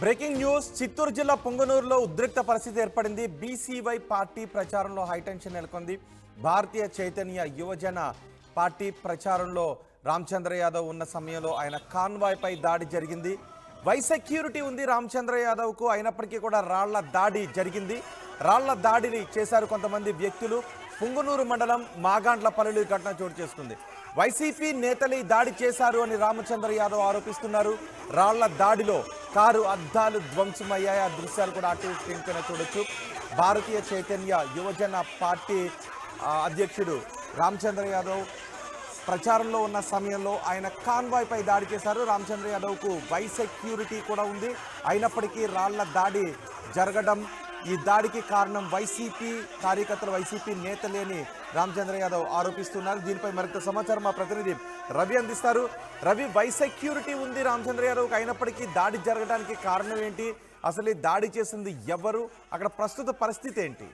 Breaking news Chittoor జిల్లా పొంగనూరులో ఉద్రిక్త పరిస్థితి ఏర్పడింది. బీసీవై పార్టీ ప్రచారంలో హైటెన్షన్ నెలకొంది. భారతీయ చైతన్య యువజన పార్టీ ప్రచారంలో రామచంద్ర యాదవ్ ఉన్న సమయంలో ఆయన కాన్వాయ్ పై దాడి జరిగింది. వై సెక్యూరిటీ ఉంది రామచంద్ర యాదవ్కు, అయినప్పటికీ కూడా రాళ్ల దాడి జరిగింది. రాళ్ల దాడిని చేశారు కొంతమంది వ్యక్తులు. పుంగనూరు మండలం మాగాండ్లపల్లిలో ఈ ఘటన చోటు చేసుకుంది. వైసీపీ నేతలు దాడి చేశారు అని రామచంద్ర యాదవ్ ఆరోపిస్తున్నారు. రాళ్ల దాడిలో కారు అద్దాలు ధ్వంసమయ్యాయి. ఆ దృశ్యాలు కూడా అటు స్క్రీన్ చూడొచ్చు. భారతీయ చైతన్య యువజన పార్టీ అధ్యక్షుడు రామచంద్ర యాదవ్ ప్రచారంలో ఉన్న సమయంలో ఆయన కాన్వాయ్ పై దాడి చేశారు. రామచంద్ర యాదవ్కు వై సెక్యూరిటీ కూడా ఉంది. అయినప్పటికీ రాళ్ల దాడి జరగడం, ఈ దాడికి కారణం వైసీపీ కార్యకర్తలు, వైసీపీ నేతలే అని రామచంద్ర యాదవ్ ఆరోపిస్తున్నారు. దీనిపై మరింత సమాచారం మా ప్రతినిధి రవి అందిస్తారు. రవి, వై సెక్యూరిటీ ఉంది రామచంద్ర యాదవ్కి, అయినప్పటికీ దాడి జరగడానికి కారణం ఏంటి? అసలు ఈ దాడి చేసింది ఎవరు? అక్కడ ప్రస్తుత పరిస్థితి ఏంటి?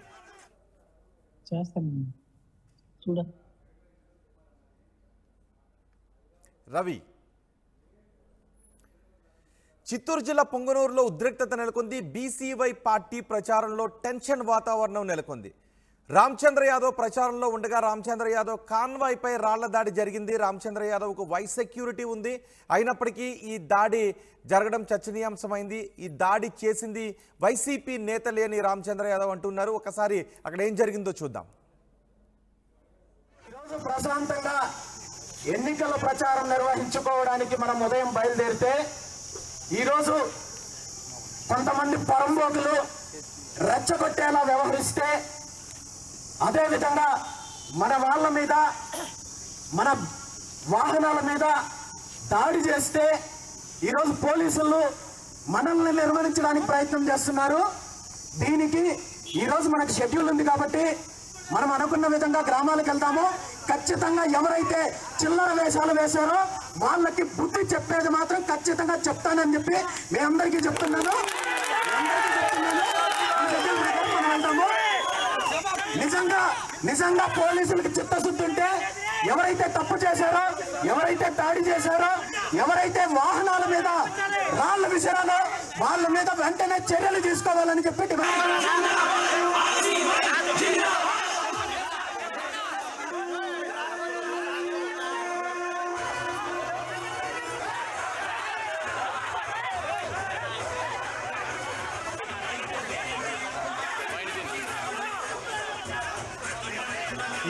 రవి, చిత్తూరు జిల్లా పొంగనూరులో ఉద్రిక్తత నెలకొంది. బీసీవై పార్టీ ప్రచారంలో టెన్షన్ వాతావరణం నెలకొంది. రామచంద్ర యాదవ్ ప్రచారంలో ఉండగా రామచంద్ర యాదవ్ కాన్వాయ్ పై రాళ్ల దాడి జరిగింది. రామచంద్ర యాదవ్కు వై సెక్యూరిటీ ఉంది. అయినప్పటికీ ఈ దాడి జరగడం చర్చనీయాంశమైంది. ఈ దాడి చేసింది వైసీపీ నేతలే అని రామచంద్ర యాదవ్ అంటున్నారు. ఒకసారి అక్కడ ఏం జరిగిందో చూద్దాం. ఈరోజు ప్రశాంతంగా ఎన్నికల ప్రచారం నిర్వహించుకోవడానికి మనం ఉదయం బయలుదేరితే ఈరోజు కొంతమంది పరంబోకులు రెచ్చగొట్టేలా వ్యవహరిస్తే, అదేవిధంగా మన వాళ్ళ మీద, మన వాహనాల మీద దాడి చేస్తే ఈరోజు పోలీసులు మనల్ని నిర్వహించడానికి ప్రయత్నం చేస్తున్నారు. దీనికి ఈరోజు మనకు షెడ్యూల్ ఉంది కాబట్టి మనం అనుకున్న విధంగా గ్రామాలకు వెళ్తాము. ఖచ్చితంగా ఎవరైతే చిల్లర వేషాలు వేశారో వాళ్ళకి బుద్ధి చెప్పేది మాత్రం ఖచ్చితంగా చెప్తానని చెప్పి మీ అందరికీ చెప్తున్నాను. నిజంగా పోలీసులకి చిత్తశుద్ధి ఉంటే ఎవరైతే తప్పు చేశారో, ఎవరైతే దాడి చేశారో, ఎవరైతే వాహనాల మీద రాళ్ల విసిరాలో వాళ్ళ మీద వెంటనే చర్యలు తీసుకోవాలని చెప్పి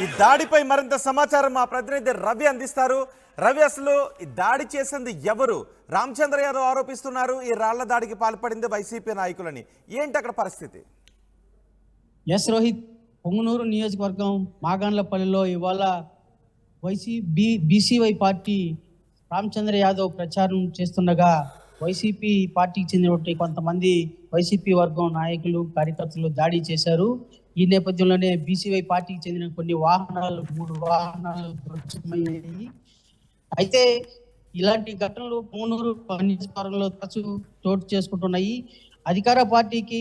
ఈ దాడిపై మరింత సమాచారం మా ప్రతినిధి రవి అందిస్తారు. రవి, అసలు ఈ దాడి చేసింది ఎవరు? రామచంద్ర యాదవ్ ఆరోపిస్తున్నారు ఈ రాళ్ల దాడికి పాల్పడింది వైసీపీ నాయకులని. ఏంటి అక్కడ పరిస్థితి? ఎస్ రోహిత్, పొంగనూరు నియోజకవర్గం మాగాండ్లపల్లిలో ఇవాళ బీసీవై పార్టీ రామచంద్ర యాదవ్ ప్రచారం చేస్తుండగా వైసీపీ పార్టీకి చెందినటువంటి కొంతమంది వైసీపీ వర్గం నాయకులు, కార్యకర్తలు దాడి చేశారు. ఈ నేపథ్యంలోనే బీసీవై పార్టీకి చెందిన కొన్ని వాహనాలు, 3 వాహనాలు ధ్వంసమయ్యాయి. అయితే ఇలాంటి ఘటనలు పొంగనూరు నియోజకవర్గంలో తరచూ చోటు చేసుకుంటున్నాయి. అధికార పార్టీకి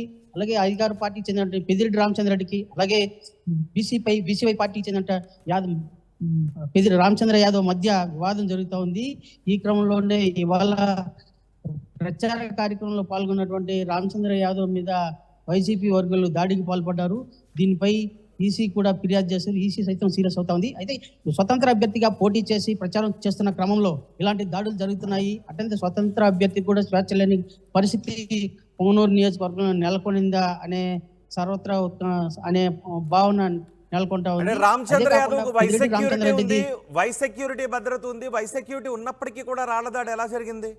చెందిన పెద్దిరెడ్డి రామచంద్రరెడ్డికి, అలాగే బీసీవై పార్టీకి చెందిన పెద్దిరెడ్డి రామచంద్ర యాదవ్ మధ్య వివాదం జరుగుతూ ఉంది. ఈ క్రమంలోనే ఇవాళ ప్రచార కార్యక్రమంలో పాల్గొన్నటువంటి రామచంద్ర యాదవ్ మీద వైసీపీ వర్గాలు దాడికి పాల్పడ్డారు. దీనిపై ఈసీ కూడా ఫిర్యాదు చేశారు. ఈసీ సైతం సీరియస్ అవుతా ఉంది. అయితే స్వతంత్ర అభ్యర్థిగా పోటీ చేసి ప్రచారం చేస్తున్న క్రమంలో ఇలాంటి దాడులు జరుగుతున్నాయి. అత్యంత స్వతంత్ర అభ్యర్థి కూడా స్వేచ్ఛ లేని పరిస్థితి పొంగనూరు నియోజకవర్గంలో నెలకొనిందా అనే సర్వత్రా అనే భావన నెలకొంటా ఉంది. రామచంద్ర యాదవ్ వై సెక్యూరిటీ భద్రత ఉంది. వై సెక్యూరిటీ ఉన్నప్పటికీ కూడా రాళ్ల దాడి ఎలా జరిగింది?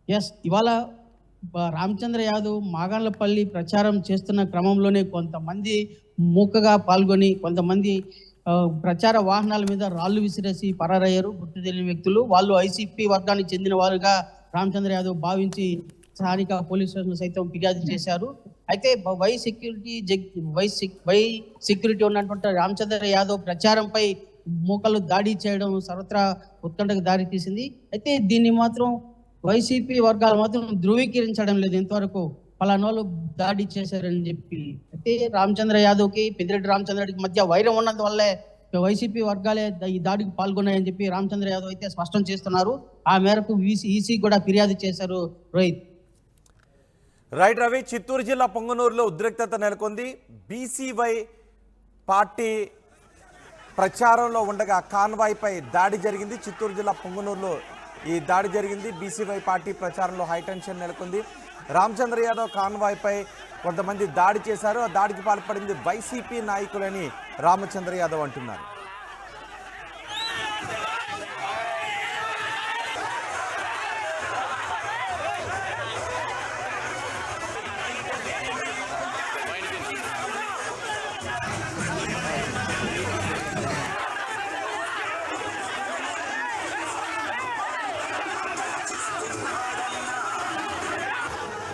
ఎస్, ఇవాళ రామచంద్ర యాదవ్ మాగాండ్లపల్లి ప్రచారం చేస్తున్న క్రమంలోనే కొంతమంది మూకగా పాల్గొని కొంతమంది ప్రచార వాహనాల మీద రాళ్లు విసిరేసి పరారయ్యారు. గుర్తు తెలియని వ్యక్తులు. వాళ్ళు ఐసీపీ వర్గానికి చెందిన వారుగా రామచంద్ర యాదవ్ భావించి స్థానిక పోలీస్ స్టేషన్ సైతం ఫిర్యాదు చేశారు. అయితే వై సెక్యూరిటీ ఉన్నటువంటి రామచంద్ర యాదవ్ ప్రచారంపై మూకలు దాడి చేయడం సర్వత్రా ఉత్కంఠకు దారి తీసింది. అయితే దీన్ని మాత్రం వైసీపీ వర్గాలు మాత్రం ధృవీకరించడం లేదు ఇంతవరకు, పలానోళ్ళు దాడి చేశారని చెప్పి. అయితే రామచంద్ర యాదవ్కి పెద్దిరెడ్డి రామచంద్రరెడ్డికి మధ్య వైరం ఉన్నందువల్లే వైసీపీ వర్గాలే ఈ దాడికి పాల్గొన్నాయని చెప్పి రామచంద్ర యాదవ్ అయితే స్పష్టం చేస్తున్నారు. ఆ మేరకు ఈసీ కూడా ఫిర్యాదు చేశారు రోహిత్. రైట్ రవి, చిత్తూరు జిల్లా పొంగనూరులో ఉద్రిక్తత నెలకొంది. బీసీవై పార్టీ ప్రచారంలో ఉండగా కాన్వాయ్పై దాడి జరిగింది. చిత్తూరు జిల్లా పొంగనూరులో ఈ దాడి జరిగింది. బీసీవై పార్టీ ప్రచారంలో హైటెన్షన్ నెలకొంది. రామచంద్ర యాదవ్ కాన్వాయ్పై కొంతమంది దాడి చేశారు. ఆ దాడికి పాల్పడింది వైసీపీ నాయకులని రామచంద్ర యాదవ్ అంటున్నారు.